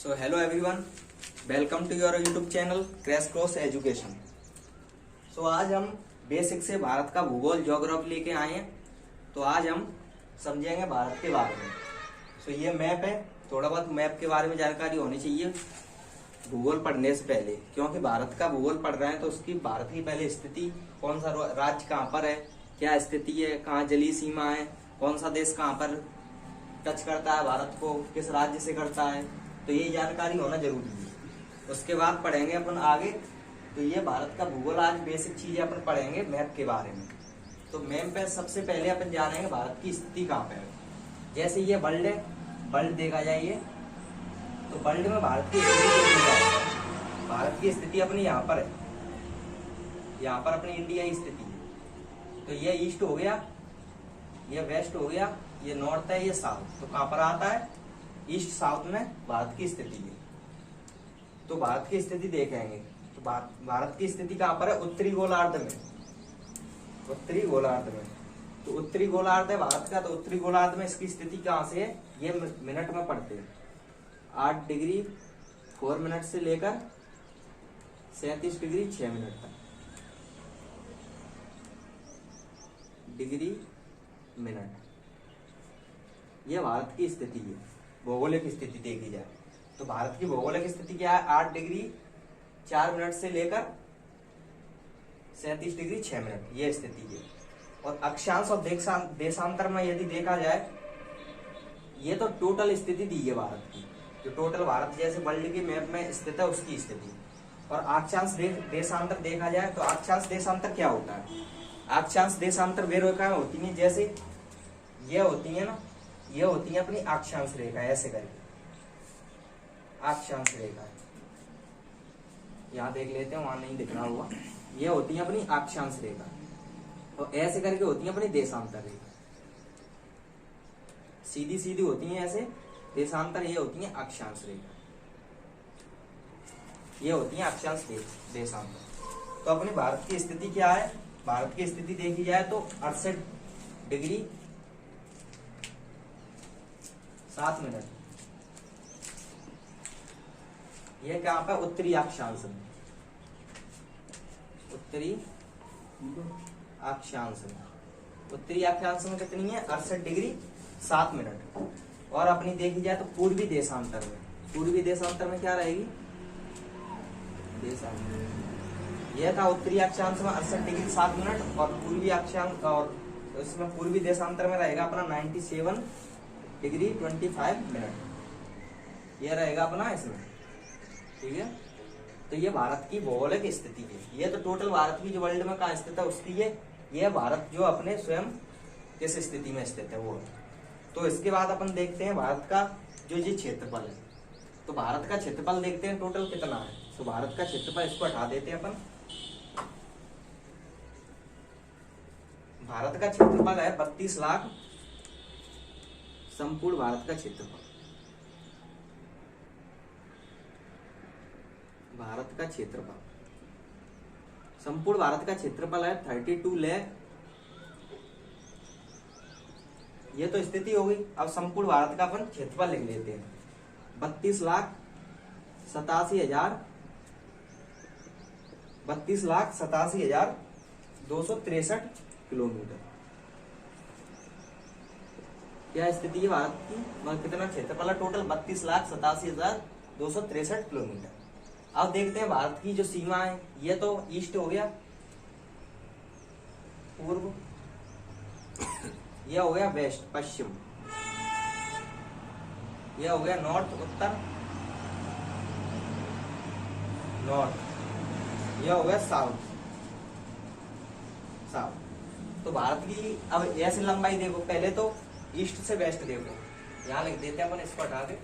So hello everyone, welcome to your YouTube channel crash course education. So आज हम basic से भारत का भूगोल ज्योग्राफी लेके आए हैं। तो आज हम समझेंगे भारत के बारे में। सो ये मैप है, थोड़ा बहुत मैप के बारे में जानकारी होनी चाहिए भूगोल पढ़ने से पहले, क्योंकि भारत का भूगोल पढ़ रहे हैं तो उसकी भारत की पहले स्थिति, कौन सा राज्य कहाँ पर है, क्या स्थिति है, कहाँ जलीय सीमा है, कौन सा देश कहाँ पर टच करता है भारत को, किस राज्य से करता है, तो ये जानकारी होना जरूरी है। उसके बाद पढ़ेंगे अपन आगे। तो ये भारत का भूगोल आज बेसिक चीजें अपन पढ़ेंगे मैप के बारे में। तो मैप पे सबसे पहले अपन जानेंगे भारत की स्थिति कहाँ पे है। जैसे ये वर्ल्ड है, वर्ल्ड देखा जाए तो वर्ल्ड में भारत की स्थिति देखी जाए, भारत की स्थिति अपनी यहाँ पर है, यहाँ पर अपनी इंडिया की स्थिति है। तो ये ईस्ट हो गया, ये वेस्ट हो गया, ये नॉर्थ है, ये साउथ। तो कहाँ पर आता है? ईस्ट साउथ में भारत की स्थिति है। तो भारत की स्थिति देखेंगे तो भारत की स्थिति कहाँ पर है? उत्तरी गोलार्ध में, उत्तरी गोलार्ध में। तो उत्तरी गोलार्ध है भारत का। तो उत्तरी गोलार्ध में इसकी स्थिति कहाँ से है? ये मिनट में पढ़ते हैं। 8 डिग्री 4 मिनट से लेकर 37 डिग्री 6 मिनट तक, डिग्री मिनट। यह भारत की स्थिति है, भौगोलिक स्थिति देखी जाए तो भारत की भौगोलिक स्थिति क्या है? 8 डिग्री 4 मिनट से लेकर 37 डिग्री 6 मिनट, यह स्थिति है। और अक्षांश और देशांतर में यदि देखा जाए, ये तो टोटल स्थिति दी है भारत की, जो टोटल भारत जैसे वर्ल्ड के मैप में स्थित है उसकी स्थिति। और अक्षांश देशांतर देखा जाए तो अक्षांश देशांतर क्या होता है? अक्षांश देशांतर वे रेखाएं होती हैं, जैसे ये होती है ना, ये होती है अपनी अक्षांश रेखा, ऐसे करके अक्षांश रेखा, यहाँ देख लेते हैं, वहां नहीं दिख रहा हुआ। ये होती है अपनी अक्षांश रेखा और ऐसे करके होती है अपनी देशांतर रेखा, सीधी सीधी होती है ऐसे। देशांतर ये होती है अक्षांश रेखा, ये होती है अक्षांश देशांतर। तो अपनी भारत की स्थिति क्या है? भारत की स्थिति देखी जाए तो 68 डिग्री 7 मिनट, यह कहां पर? उत्तरी अक्षांश में, उत्तरी अक्षांश में। उत्तरी अक्षांश में कितनी है? 68 डिग्री 7 मिनट। और अपनी देखी जाए तो पूर्वी देशांतर में, पूर्वी देशांतर में क्या रहेगी? देशांतर यह था उत्तरी अक्षांश में 68 डिग्री 7 मिनट, और पूर्वी अक्षांश और इसमें पूर्वी देशांतर में रहेगा अपना 97 डिग्री 25 मिनट, यह रहेगा अपना इसमें। ठीक है, तो ये भारत की भौगोलिक स्थिति है। ये तो टोटल भारत की जो वर्ल्ड में कहाँ स्थित है उसकी ये भारत जो अपने स्वयं किस स्थिति में स्थित है वो। तो इसके बाद अपन देखते हैं भारत का जो ये क्षेत्रफल है। तो भारत का क्षेत्रफल देखते हैं टोटल कितना है। तो भारत का क्षेत्रफल, इसको हटा देते हैं अपन। भारत का क्षेत्रफल है 32 लाख, संपूर्ण भारत का क्षेत्रफल, भारत का क्षेत्रफल, संपूर्ण भारत का क्षेत्रफल है 32 लाख। ये तो स्थिति हो गई। अब संपूर्ण भारत का अपन क्षेत्रफल लिख लेते हैं। 32,87,263 किलोमीटर, क्या स्थिति है भारत की? मतलब कितना क्षेत्रफल है टोटल? 32,87,263 किलोमीटर। अब देखते हैं भारत की जो सीमा है। ये तो ईस्ट हो गया, पूर्व, यह हो गया वेस्ट पश्चिम, यह हो गया नॉर्थ उत्तर, नॉर्थ, यह हो गया साउथ, साउथ। तो भारत की अब ऐसे लंबाई देखो, पहले तो ईस्ट से वेस्ट देखो, यहां लिख देते हैं अपन, इसको हटा के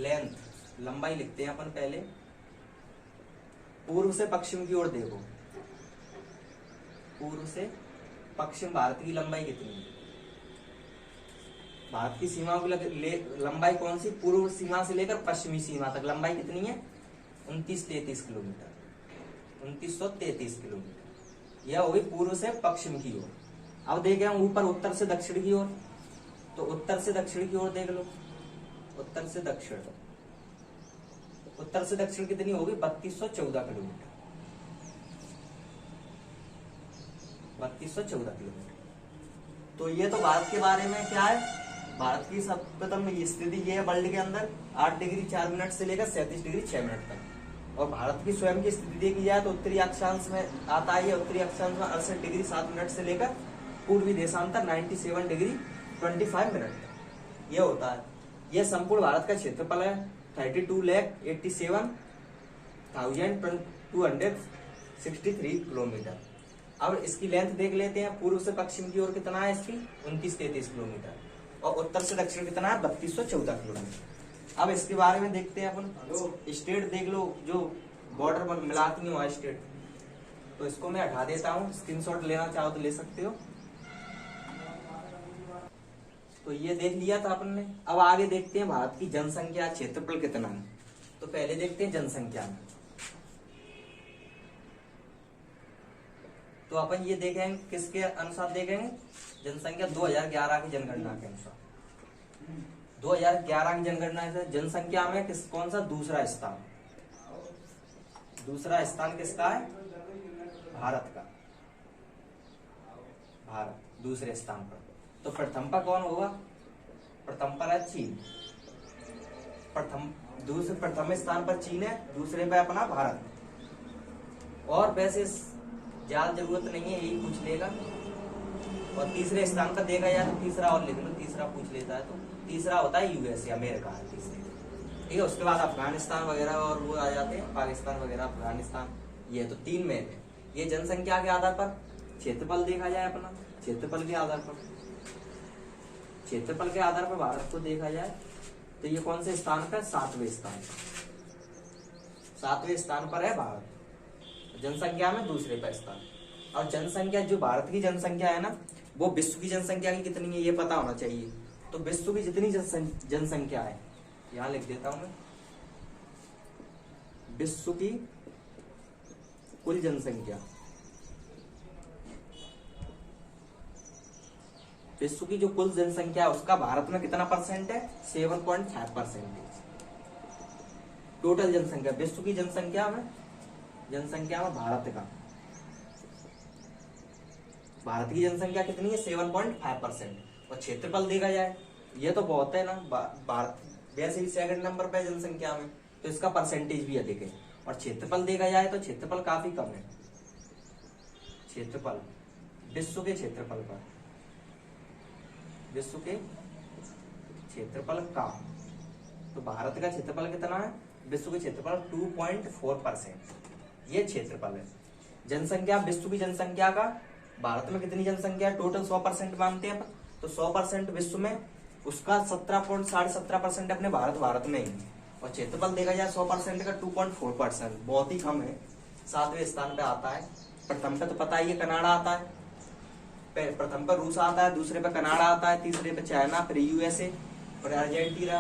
लेंथ, लंबाई लिखते हैं अपन पहले। पूर्व से पश्चिम की ओर देखो, पूर्व से पश्चिम भारत की लंबाई कितनी है? भारत की सीमा की लंबाई कौन सी? पूर्व सीमा से लेकर पश्चिमी सीमा तक लंबाई कितनी है? 2933 किलोमीटर, 2933 किलोमीटर। यह होगी पूर्व से पश्चिम की ओर। अब देखें ऊपर उत्तर से दक्षिण की ओर, तो उत्तर से दक्षिण की ओर देख लो। उत्तर से दक्षिण, उत्तर से दक्षिण कितनी होगी? 3214 किलोमीटर, 3214 किलोमीटर। तो ये तो भारत के बारे में क्या है, भारत की सर्वप्रथम स्थिति ये है वर्ल्ड के अंदर 8 डिग्री 4 मिनट से लेकर 37 डिग्री 6 मिनट तक। और भारत की स्वयं की स्थिति देखी जाए तो उत्तरी अक्षांश में आता है, उत्तरी अक्षांश में 68 डिग्री 7 मिनट से लेकर पूर्वी देशांतर 97 डिग्री 25 मिनट तक ये होता है। यह संपूर्ण भारत का क्षेत्रफल है 32,87,263 किलोमीटर। अब इसकी लेंथ देख लेते हैं, पूर्व से पश्चिम की ओर कितना है इसकी 2933 किलोमीटर, और उत्तर से दक्षिण कितना है 3214 किलोमीटर। अब इसके बारे में देखते हैं अपन। स्टेट देख लो, जो बॉर्डर पर मिलाती है वहां स्टेट, तो इसको मैं हटा देता हूँ, स्क्रीनशॉट लेना चाहो तो ले सकते हो। तो ये देख लिया था अपन ने। अब आगे देखते हैं भारत की जनसंख्या क्षेत्रफल कितना है। तो पहले देखते हैं जनसंख्या में। तो अपन ये देखेंगे किसके अनुसार देखेंगे, जनसंख्या 2011 की जनगणना के अनुसार। 2011 की जनगणना से जनसंख्या में कौन सा दूसरा स्थान, दूसरा स्थान किसका है? भारत का, भारत दूसरे स्थान पर। तो प्रथम पर कौन होगा? प्रथम पर है चीन, प्रथम स्थान पर चीन है, दूसरे पे अपना भारत। और वैसे ज्यादा जरूरत नहीं है, यही पूछ लेगा। और तीसरे स्थान पर देखा जाए तो तीसरा और लिख लो, तीसरा पूछ लेता है तो तीसरा होता है यूएसए, अमेरिका है तीसरे। ठीक है, उसके बाद अफगानिस्तान वगैरह और वो आ जाते हैं, पाकिस्तान वगैरह, अफगानिस्तान। ये तो 3 में है। ये जनसंख्या के आधार पर। क्षेत्रफल देखा जाए अपना, क्षेत्रफल के आधार पर, क्षेत्रफल के आधार पर भारत को देखा जाए तो ये कौन से स्थान पर? 7वें स्थान, 7वें स्थान पर है भारत जनसंख्या में, दूसरे पर स्थान। और जनसंख्या, जो भारत की जनसंख्या है ना, वो विश्व की जनसंख्या की कितनी है ये पता होना चाहिए। तो विश्व की जितनी जनसंख्या है, यहां लिख देता हूं मैं, विश्व की कुल जनसंख्या, विश्व की जो कुल जनसंख्या है उसका भारत में कितना परसेंट है? 7.5%। टोटल जनसंख्या, विश्व की जनसंख्या में भारत का, भारत की जनसंख्या कितनी है? 7.5%। और क्षेत्रफल देखा जाए, ये तो बहुत है ना, भारत वैसे ही सेकंड नंबर पे जनसंख्या में, तो इसका परसेंटेज भी अधिक है। और क्षेत्रफल देखा जाए तो क्षेत्रफल काफी कम है। क्षेत्रफल विश्व के क्षेत्रफल पर, विश्व के क्षेत्रफल का, तो भारत का क्षेत्रफल कितना है? विश्व के क्षेत्रफल 2.4%। ये क्षेत्रफल है। जनसंख्या, विश्व की जनसंख्या का भारत में कितनी जनसंख्या है? टोटल 100% मानते हैं अपन, तो 100% विश्व में, उसका 17.17% अपने भारत में ही। और क्षेत्रफल देखा जाए 100% का 2.4%, बहुत ही कम है। 7वें स्थान पे आता है। प्रथम पे तो पता ही है कनाडा आता है, प्रथम पर रूस आता है, दूसरे पे कनाडा आता है, तीसरे पे चाइना, फिर यूएसए और अर्जेंटीना,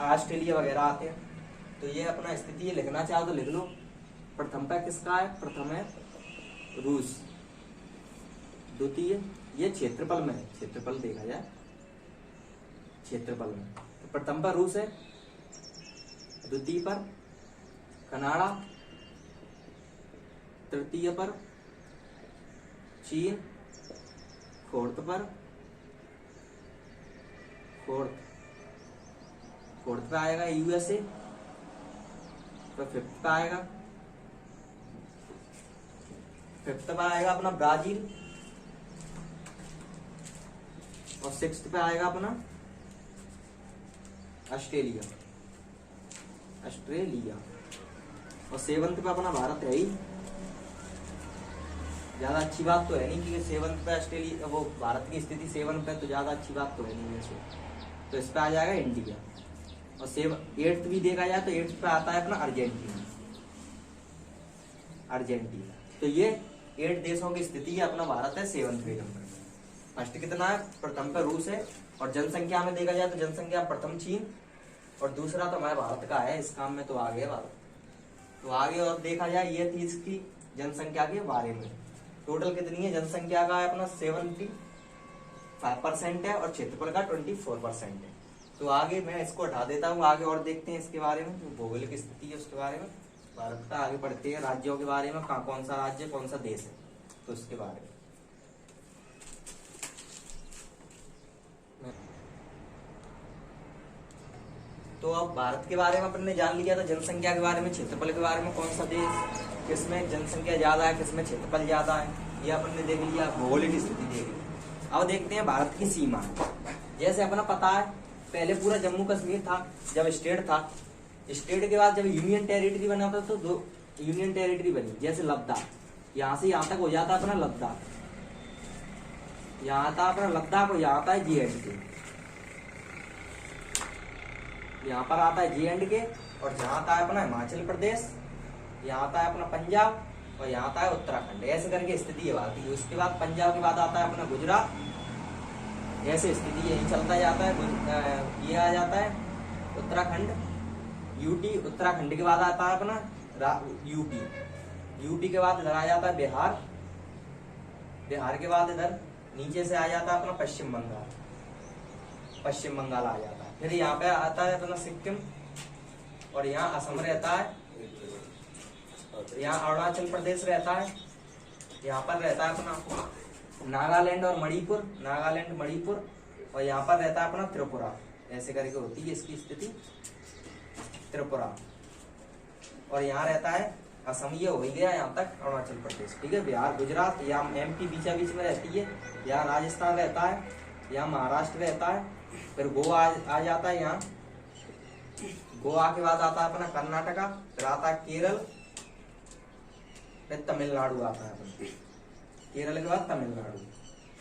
ऑस्ट्रेलिया वगैरह आते हैं। तो ये अपना स्थिति ये लिखना चाहो तो लिख लो। प्रथम पे किसका है? प्रथम है रूस, द्वितीय ये क्षेत्रफल में है, क्षेत्रफल देखा जाए क्षेत्रफल में तो प्रथम पर रूस है, द्वितीय पर कनाडा, तृतीय पर चीन, फोर्थ पे आएगा यूएसए, तो फिफ्थ पे आएगा अपना ब्राजील, और सिक्स्थ पे आएगा अपना ऑस्ट्रेलिया, और सेवंथ पे अपना भारत है ही। ज्यादा अच्छी बात तो है नहीं कि सेवंथ पे ऑस्ट्रेलिया, वो भारत की स्थिति 7 पे, तो ज्यादा अच्छी बात तो है नहीं वैसे। तो इस पे आ जाएगा इंडिया। और 8th भी देखा जाए तो 8th पे आता है अपना अर्जेंटीना। तो ये 8 देशों की स्थिति है। अपना भारत है 7वें नंबर पे। फर्स्ट कितना है? प्रथम पे रूस है। और जनसंख्या में देखा जाए तो जनसंख्या प्रथम चीन, और दूसरा तो हमारे भारत का है। इस काम में तो आगे भारत। तो आगे और देखा जाए ये थी इसकी जनसंख्या के बारे में। टोटल कितनी है जनसंख्या का? है अपना 75% है, और क्षेत्रफल का 24% है। तो तो आगे मैं इसको हटा देता हूँ, आगे और देखते हैं इसके बारे में, जो भौगोलिक स्थिति है उसके बारे में भारत का। आगे बढ़ते हैं राज्यों के बारे में, कौन सा राज्य कौन सा देश है, तो उसके बारे में। तो अब भारत के बारे में अपन ने जान लिया था, जनसंख्या के बारे में, क्षेत्रफल के बारे में, कौन सा देश किसमें जनसंख्या ज्यादा है, किसमें क्षेत्रफल ज्यादा है, ये अपन ने देख लिया, भौगोलिक स्थिति देख ली। अब देखते हैं भारत की सीमा। जैसे अपना पता है पहले पूरा जम्मू कश्मीर था, जब स्टेट था, स्टेट के बाद जब यूनियन टेरिटरी बना था तो 2 यूनियन टेरिटरी बनी। जैसे लद्दाख, यहाँ से यहाँ तक हो जाता है अपना लद्दाख, यहाँ था अपना लद्दाख और यहाँ आता है JNK, यहाँ पर आता है JNK, और जहाँ आता है अपना हिमाचल प्रदेश, यहाँ आता है अपना पंजाब, और यहाँ आता है उत्तराखंड। ऐसे करके स्थिति है भारत की। उसके बाद पंजाब के बाद आता है अपना गुजरात, ऐसे स्थिति यही चलता जाता है। ये आ जाता है उत्तराखंड, UT, उत्तराखंड के बाद आता है अपना UP के बाद इधर आ जाता है बिहार, बिहार के बाद इधर नीचे से आ जाता है अपना पश्चिम बंगाल आ जाता है। फिर यहाँ पे आता है अपना सिक्किम, और यहाँ असम रहता है, यहाँ अरुणाचल प्रदेश रहता है, यहाँ पर रहता है अपना नागालैंड और मणिपुर, और यहाँ पर रहता है अपना त्रिपुरा। ऐसे करके होती है इसकी स्थिति, त्रिपुरा। और यहाँ रहता है असम, ये हो गया यहाँ तक अरुणाचल प्रदेश, ठीक है। बिहार, गुजरात, यहाँ MP बीचा बीच में रहती है, यहाँ राजस्थान रहता है, यहाँ महाराष्ट्र रहता है, फिर गोवा आ जाता है यहाँ, गोवा के बाद आता है अपना कर्नाटका, फिर आता है केरल, फिर तमिलनाडु आता है। केरल के बाद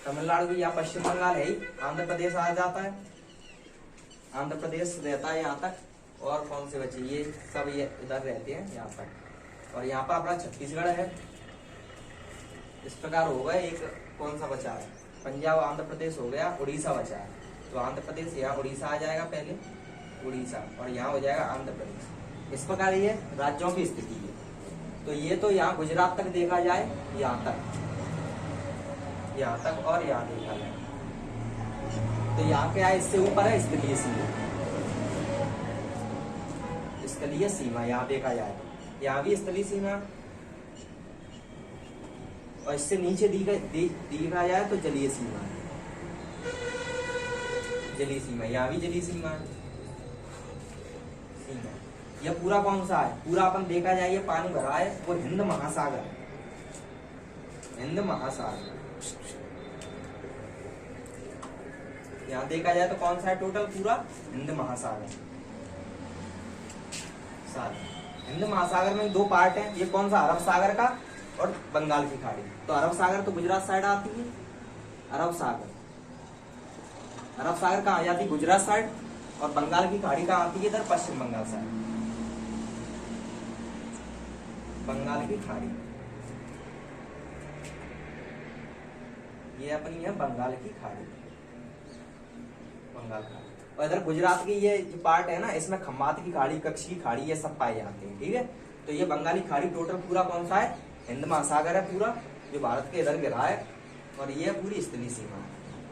तमिलनाडु की यहाँ पश्चिम बंगाल है ही, आंध्र प्रदेश आ जाता है, आंध्र प्रदेश रहता है यहाँ तक। और कौन से बचे, ये सब ये इधर रहते हैं यहाँ तक। और यहाँ पर अपना छत्तीसगढ़ है। इस प्रकार हो गए। एक कौन सा बचा है, पंजाब आंध्र प्रदेश हो गया, उड़ीसा बचा है। तो आंध्र प्रदेश, यहाँ उड़ीसा आ जाएगा पहले, उड़ीसा, और यहाँ हो जाएगा आंध्र प्रदेश। इस प्रकार ये राज्यों की स्थिति है। तो ये तो यहाँ गुजरात तक देखा जाए, यहाँ तक और यहाँ देखा जाए तो यहाँ क्या है, इससे ऊपर है स्थलीय सीमा, यहाँ देखा जाए तो यहाँ भी स्थलीय सीमा, और इससे नीचे देखा जाए तो जलीय सीमा, यहाँ भी जलीय सीमा है। यह पूरा कौन सा है, पूरा अपन देखा जाए ये पानी भरा है, वो हिंद महासागर। यहाँ देखा जाए तो कौन सा है, टोटल पूरा हिंद महासागर। हिंद महासागर में 2 पार्ट हैं, ये कौन सा, अरब सागर का और बंगाल की खाड़ी। तो अरब सागर तो गुजरात साइड आती है, अरब सागर कहाँ आ जाती है, गुजरात साइड, और बंगाल की खाड़ी कहाँ आती है, इधर पश्चिम बंगाल साइड, बंगाल की खाड़ी। ये अपनी है बंगाल की खाड़ी, और इधर गुजरात की ये जो पार्ट है ना, इसमें खम्बात की खाड़ी, कच्छ की खाड़ी, ये सब पाए जाते हैं, ठीक है। तो ये बंगाली खाड़ी टोटल पूरा कौन सा है, हिंद महासागर है पूरा, जो भारत के इधर गिरा है, और ये पूरी स्थलीय सीमा है।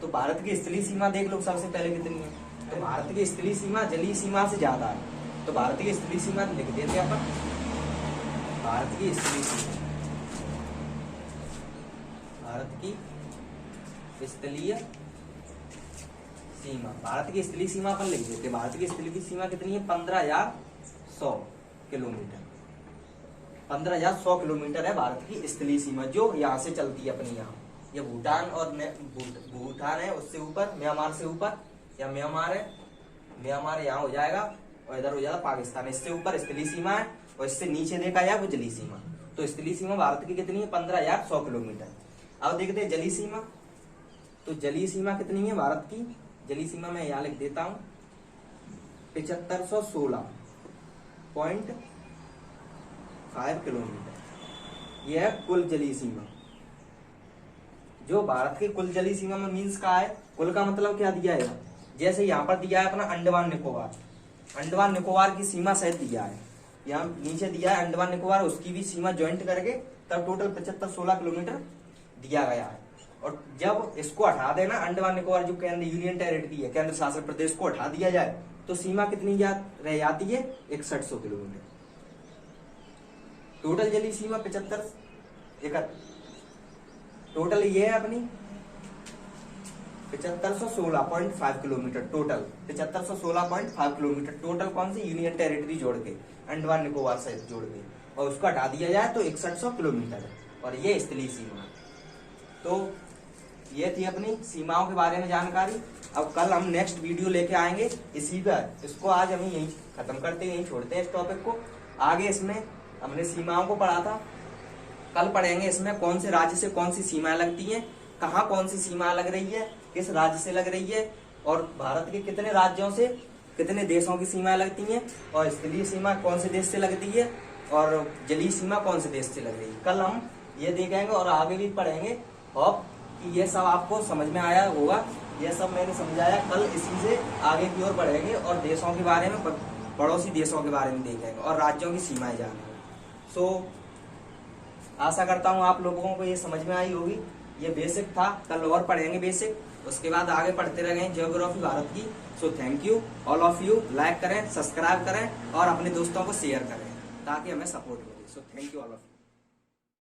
तो भारत की स्थलीय सीमा देख लो सबसे पहले कितनी है। तो भारत की स्थलीय सीमा जलीय सीमा से ज्यादा है। तो भारत की स्थलीय सीमा लिख देते हैं अपन, भारत की स्थलीय सीमा, भारत की स्थलीय सीमा अपन लिख देते हैं। भारत की स्थलीय सीमा कितनी है, 15,100 किलोमीटर, 15,100 किलोमीटर है भारत की स्थलीय सीमा, जो यहाँ से चलती है अपनी यहाँ। ये भूटान है, उससे ऊपर म्यांमार से ऊपर, या म्यांमार है, म्यांमार यहाँ हो जाएगा, और इधर हो जाएगा पाकिस्तान। इससे ऊपर स्थलीय सीमा है, और इससे नीचे देखा जाए वो जलीय सीमा। तो स्थलीय सीमा भारत की कितनी है, 15,100 किलोमीटर। अब देखते हैं जलीय सीमा। तो जलीय सीमा कितनी है भारत की, जलीय सीमा मैं यहाँ लिख देता हूँ 7516.5 किलोमीटर। यह है कुल जलीय सीमा, जो भारत के कुल जलीय सीमा में मीन्स का है। कुल का मतलब क्या दिया है, जैसे यहाँ पर दिया है अपना अंडमान निकोबार की सीमा सहित दिया है, यहाँ नीचे दिया है अंडमान निकोबार, उसकी भी सीमा ज्वाइंट करके तब टोटल 7516 किलोमीटर दिया गया है। और जब इसको हटा देना, अंडमान निकोबार जो केंद्र यूनियन टेरिटरी है, केंद्र शासित प्रदेश को हटा दिया जाए तो सीमा कितनी रह जाती है? 6100 किलोमीटर। टोटल जलीय सीमा 75 टोटल ये है अपनी 7516.5 किलोमीटर। टोटल 7516.5 किलोमीटर टोटल कौन सी? यूनियन टेरिटरी जोड़ के, अंडमान निकोबार से जोड़ के, और उसको हटा दिया जाए तो 6100 किलोमीटर है। और ये स्थलीय सीमा। तो ये थी अपनी सीमाओं के बारे में जानकारी। अब कल हम नेक्स्ट वीडियो लेके आएंगे इसी पर। इसको आज हम यहीं खत्म करते हैं, यहीं छोड़ते हैं इस टॉपिक को। आगे इसमें हमने सीमाओं को पढ़ा था, कल पढ़ेंगे इसमें कौन से राज्य से कौन सी सीमाएं लगती हैं, कहाँ कौन सी सीमा लग रही है, किस राज्य से लग रही है, और भारत के कितने राज्यों से कितने देशों की सीमाएं लगती हैं, और स्थलीय सीमा कौन से देश से लगती है, और जलीय सीमा कौन से देश से लग रही है। कल हम ये देखेंगे और आगे भी पढ़ेंगे। होप कि ये सब आपको समझ में आया होगा। ये सब मैंने समझाया, कल इसी से आगे की ओर बढ़ेंगे और देशों के बारे में, पड़ोसी देशों के बारे में देखेंगे और राज्यों की सीमाएं जानेंगे। सो आशा करता हूँ आप लोगों को ये समझ में आई होगी। ये बेसिक था, कल और पढ़ेंगे बेसिक, उसके बाद आगे पढ़ते रहेंगे ज्योग्राफी भारत की। So thank you all of you. Like करें, सब्सक्राइब करें और अपने दोस्तों को शेयर करें ताकि हमें सपोर्ट मिले। So thank you all of you.